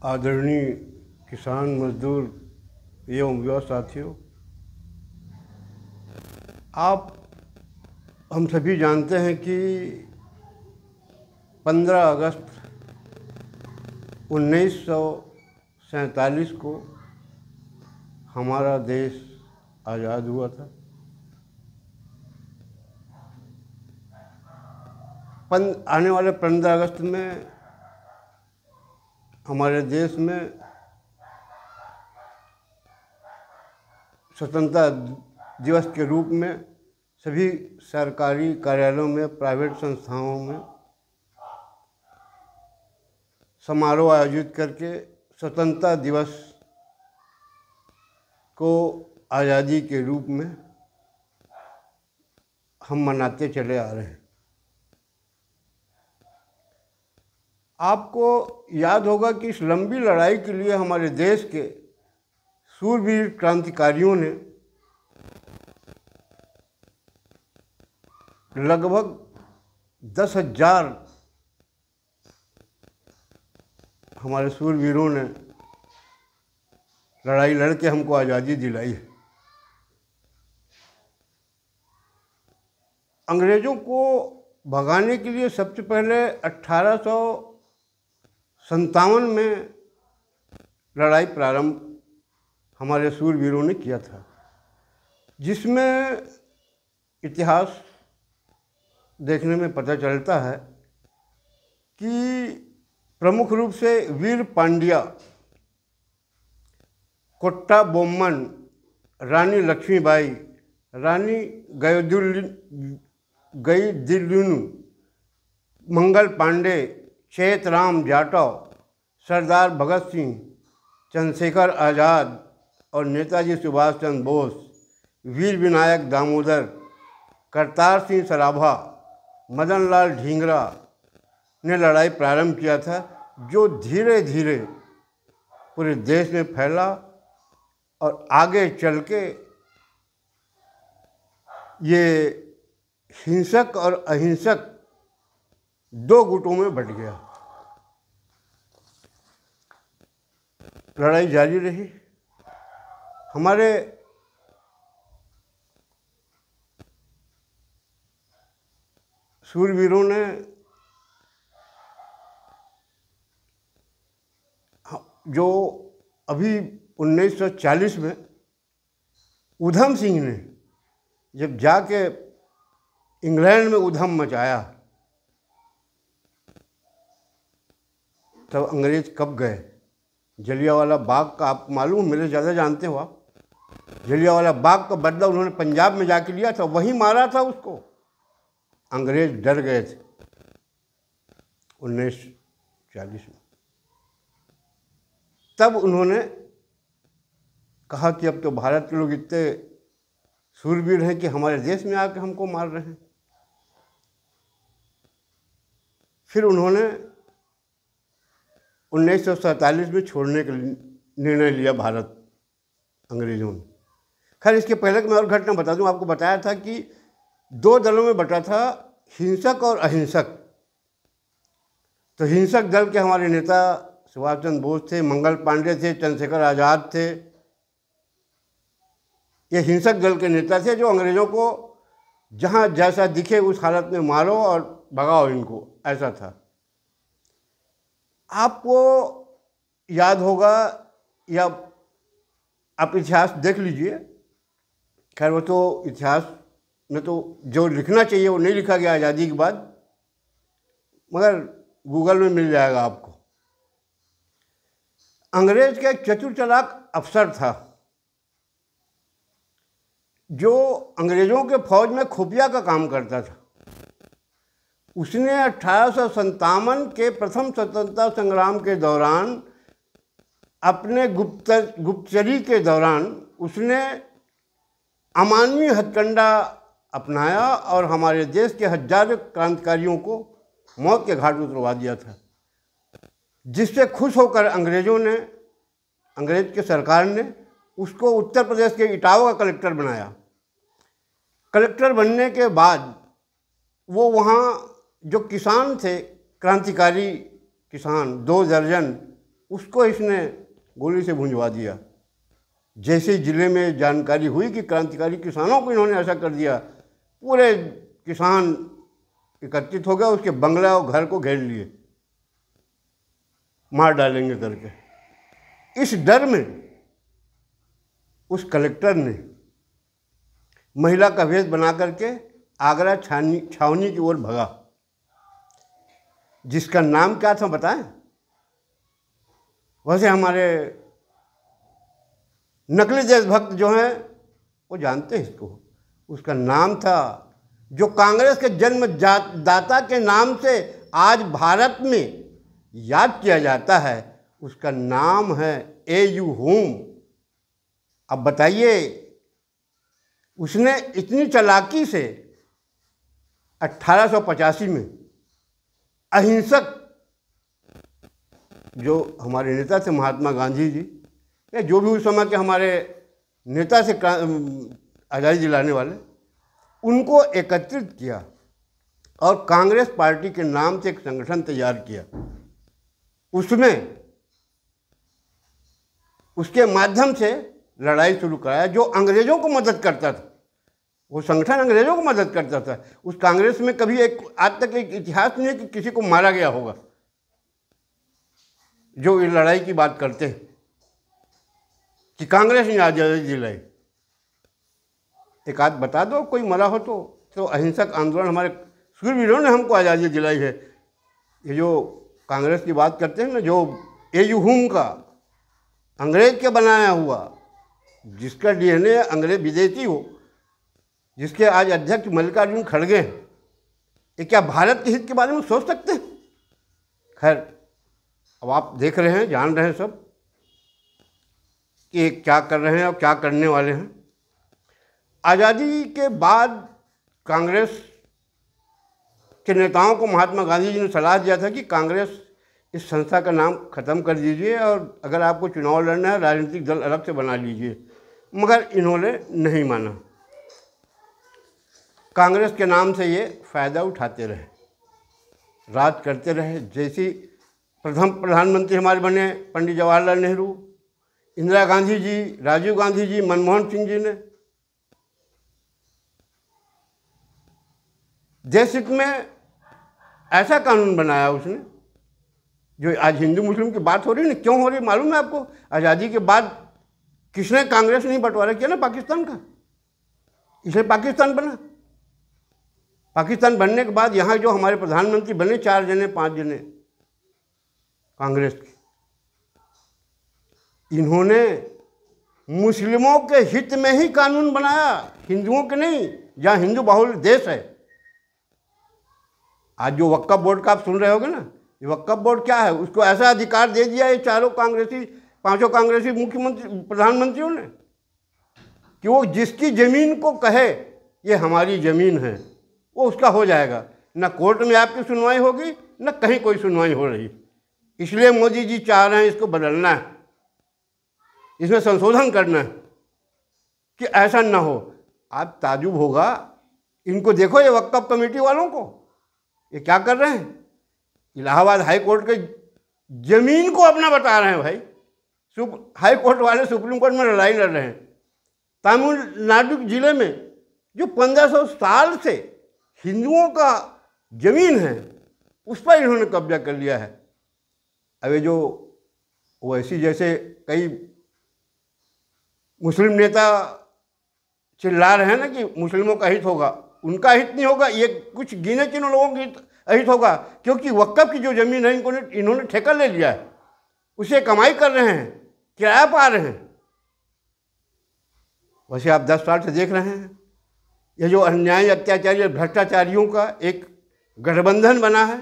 आदरणीय किसान मजदूर एवं युवा साथियों, आप हम सभी जानते हैं कि 15 अगस्त 1947 को हमारा देश आज़ाद हुआ था। आने वाले 15 अगस्त में हमारे देश में स्वतंत्रता दिवस के रूप में सभी सरकारी कार्यालयों में, प्राइवेट संस्थाओं में समारोह आयोजित करके स्वतंत्रता दिवस को आज़ादी के रूप में हम मनाते चले आ रहे हैं। आपको याद होगा कि इस लंबी लड़ाई के लिए हमारे देश के शूरवीर क्रांतिकारियों ने लगभग 10,000 हमारे शूरवीरों ने लड़ाई लड़ के हमको आज़ादी दिलाई है। अंग्रेज़ों को भगाने के लिए सबसे पहले 1857 में लड़ाई प्रारंभ हमारे शूरवीरों ने किया था, जिसमें इतिहास देखने में पता चलता है कि प्रमुख रूप से वीर पांड्या, कोट्टा बोम्मन, रानी लक्ष्मीबाई, रानी गईदिलनु, मंगल पांडे, चेतराम जाटव, सरदार भगत सिंह, चंद्रशेखर आज़ाद और नेताजी सुभाष चंद्र बोस, वीर विनायक दामोदर, करतार सिंह सराभा, मदन लाल ढींगरा ने लड़ाई प्रारंभ किया था, जो धीरे धीरे पूरे देश में फैला और आगे चल के ये हिंसक और अहिंसक दो गुटों में बंट गया। लड़ाई जारी रही। हमारे शूरवीरों ने जो अभी 1940 में उधम सिंह ने जब जाके इंग्लैंड में उधम मचाया, तब अंग्रेज कब गए। जलियांवाला बाग का आप मालूम, मेरे ज़्यादा जानते हो आप। जलियांवाला बाग का बदला उन्होंने पंजाब में जाके लिया था, वहीं मारा था उसको। अंग्रेज डर गए थे 1940 में। तब उन्होंने कहा कि अब तो भारत के लोग इतने शूरवीर हैं कि हमारे देश में आके हमको मार रहे हैं। फिर उन्होंने 1947 में छोड़ने का निर्णय लिया भारत, अंग्रेज़ों ने। खैर, इसके पहले मैं और घटना बता दूं। आपको बताया था कि दो दलों में बटा था, हिंसक और अहिंसक। तो हिंसक दल के हमारे नेता सुभाष चंद्र बोस थे, मंगल पांडे थे, चंद्रशेखर आज़ाद थे। ये हिंसक दल के नेता थे जो अंग्रेज़ों को जहाँ जैसा दिखे उस हालत में मारो और भगाओ इनको, ऐसा था। आपको याद होगा या आप इतिहास देख लीजिए। खैर, वो तो इतिहास में तो जो लिखना चाहिए वो नहीं लिखा गया आज़ादी के बाद, मगर गूगल में मिल जाएगा आपको। अंग्रेज का एक चतुर चालाक अफसर था जो अंग्रेज़ों के फौज में खुफिया का काम करता था। उसने 1857 के प्रथम स्वतंत्रता संग्राम के दौरान, अपने गुप्तचरी के दौरान, उसने अमानवीय हथकंडा अपनाया और हमारे देश के हजारों क्रांतिकारियों को मौत के घाट उतरवा दिया था, जिससे खुश होकर अंग्रेज के सरकार ने उसको उत्तर प्रदेश के इटावा का कलेक्टर बनाया। कलेक्टर बनने के बाद वो वहाँ जो किसान थे, क्रांतिकारी किसान 2 दर्जन, उसको इसने गोली से भुंजवा दिया। जैसे जिले में जानकारी हुई कि क्रांतिकारी किसानों को इन्होंने ऐसा कर दिया, पूरे किसान एकत्रित हो गए, उसके बंगला और घर को घेर लिए, मार डालेंगे करके। इस डर में उस कलेक्टर ने महिला का वेश बना करके आगरा छावनी की ओर भगा, जिसका नाम क्या था बताएं? वैसे हमारे नकली देशभक्त जो हैं वो जानते हैं इसको। उसका नाम था, जो कांग्रेस के जन्मदाता के नाम से आज भारत में याद किया जाता है, उसका नाम है A.U. होम। अब बताइए, उसने इतनी चालाकी से 1885 में अहिंसक, जो हमारे नेता थे महात्मा गांधी जी, या जो भी उस समय के हमारे नेता से आज़ादी दिलाने वाले, उनको एकत्रित किया और कांग्रेस पार्टी के नाम से एक संगठन तैयार किया। उसमें उसके माध्यम से लड़ाई शुरू कराया, जो अंग्रेज़ों को मदद करता था। वो संगठन अंग्रेज़ों को मदद करता था। उस कांग्रेस में कभी आज तक एक इतिहास नहीं है कि किसी को मारा गया होगा, जो इस लड़ाई की बात करते हैं कि कांग्रेस ने आज़ादी दिलाई। एक आध बता दो कोई मरा हो तो अहिंसक आंदोलन हमारे सूरवीरों ने हमको आज़ादी दिलाई है। ये जो कांग्रेस की बात करते हैं ना, जो A.U. होम का अंग्रेज के बनाया हुआ, जिसका DNA अंग्रेज विदेशी हो, जिसके आज अध्यक्ष मल्लिकार्जुन खड़गे हैं, ये क्या भारत के हित के बारे में सोच सकते हैं? खैर, अब आप देख रहे हैं, जान रहे हैं सब कि क्या कर रहे हैं और क्या करने वाले हैं। आज़ादी के बाद कांग्रेस के नेताओं को महात्मा गांधी जी ने सलाह दिया था कि कांग्रेस इस संस्था का नाम ख़त्म कर दीजिए और अगर आपको चुनाव लड़ना है राजनीतिक दल अलग से बना लीजिए, मगर इन्होंने नहीं माना। कांग्रेस के नाम से ये फ़ायदा उठाते रहे, राज करते रहे। जैसी प्रथम प्रधानमंत्री हमारे बने पंडित जवाहरलाल नेहरू, इंदिरा गांधी जी, राजीव गांधी जी, मनमोहन सिंह जी ने देश हित में ऐसा कानून बनाया उसने, जो आज हिंदू मुस्लिम की बात हो रही है ना, क्यों हो रही मालूम है आपको? आज़ादी के बाद किसने कांग्रेस नहीं बंटवारा किया ना पाकिस्तान का, इसलिए पाकिस्तान बना। पाकिस्तान बनने के बाद यहाँ जो हमारे प्रधानमंत्री बने 4 जने 5 जने कांग्रेस के, इन्होंने मुस्लिमों के हित में ही कानून बनाया, हिंदुओं के नहीं, जहाँ हिंदू बहुल देश है। आज जो वक्फ बोर्ड का आप सुन रहे होगे ना, ये वक्फ बोर्ड क्या है? उसको ऐसा अधिकार दे दिया ये चारों कांग्रेसी, 5 कांग्रेसी मुख्यमंत्री प्रधानमंत्रियों ने कि वो जिसकी ज़मीन को कहे ये हमारी ज़मीन है, वो उसका हो जाएगा। न कोर्ट में आपकी सुनवाई होगी, न कहीं कोई सुनवाई हो रही। इसलिए मोदी जी चाह रहे हैं इसको बदलना है, इसमें संशोधन करना है कि ऐसा ना हो। आप ताजुब होगा, इनको देखो ये वक्फ कमेटी वालों को, ये क्या कर रहे हैं? इलाहाबाद हाई कोर्ट के ज़मीन को अपना बता रहे हैं भाई। हाई कोर्ट वाले सुप्रीम कोर्ट में लड़ाई लड़ रहे हैं। तमिलनाडु जिले में जो 1500 साल से हिंदुओं का ज़मीन है, उस पर इन्होंने कब्जा कर लिया है। अब ये जो ओवैसी जैसे कई मुस्लिम नेता चिल्ला रहे हैं ना कि मुस्लिमों का हित होगा, उनका हित नहीं होगा, ये कुछ गिने चुने लोगों का हित होगा, क्योंकि वक्फ की जो ज़मीन है इन्होंने ठेका ले लिया है, उसे कमाई कर रहे हैं, किराया पा रहे हैं। वैसे आप 10 साल से देख रहे हैं ये जो अन्यायी, अत्याचारी और भ्रष्टाचारियों का एक गठबंधन बना है,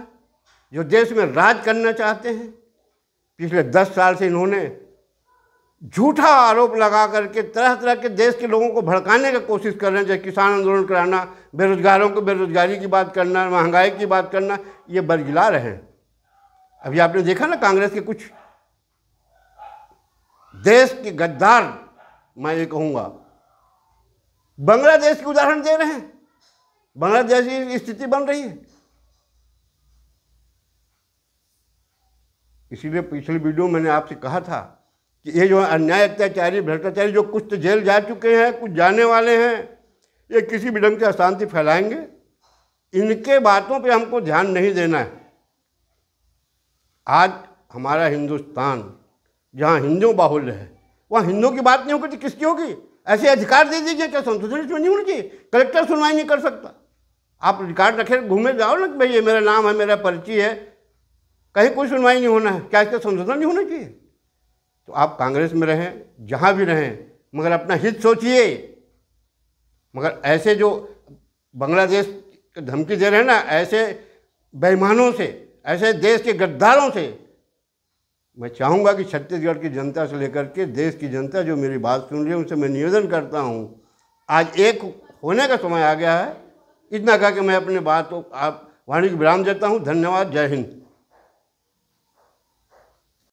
जो देश में राज करना चाहते हैं। पिछले 10 साल से इन्होंने झूठा आरोप लगा करके तरह तरह के देश के लोगों को भड़काने की कोशिश कर रहे हैं, जैसे किसान आंदोलन कराना, बेरोजगारों को बेरोजगारी की बात करना, महंगाई की बात करना, ये बरगिला रहे हैं। अभी आपने देखा ना कांग्रेस के कुछ देश के गद्दार, मैं ये कहूँगा, बांग्लादेश की उदाहरण दे रहे हैं। बांग्लादेश की स्थिति बन रही है। इसीलिए पिछली वीडियो में मैंने आपसे कहा था कि ये जो अन्याय अत्याचारी भ्रष्टाचारी जो कुछ तो जेल जा चुके हैं, कुछ जाने वाले हैं, ये किसी भी ढंग से अशांति फैलाएंगे, इनके बातों पे हमको ध्यान नहीं देना है। आज हमारा हिंदुस्तान जहाँ हिंदू बाहुल्य है, वहाँ हिंदुओं की बात नहीं होगी तो किसकी होगी? ऐसे अधिकार दे दीजिए, क्या संशोधन इसमें नहीं होना चाहिए? कलेक्टर सुनवाई नहीं कर सकता? आप रिकॉर्ड रखे घूमे जाओ ना कि भाई ये मेरा नाम है, मेरा पर्ची है, कहीं कोई सुनवाई नहीं होना है, क्या इसका संशोधन नहीं होना चाहिए? तो आप कांग्रेस में रहें, जहाँ भी रहें, मगर अपना हित सोचिए। मगर ऐसे जो बांग्लादेश धमकी दे रहे हैं ना, ऐसे बेईमानों से, ऐसे देश के गद्दारों से, मैं चाहूँगा कि छत्तीसगढ़ की जनता से लेकर के देश की जनता जो मेरी बात सुन रही है, उनसे मैं निवेदन करता हूँ, आज एक होने का समय आ गया है। इतना कहा कि मैं अपनी बात को आप वाणी को विराम देता हूँ। धन्यवाद। जय हिंद।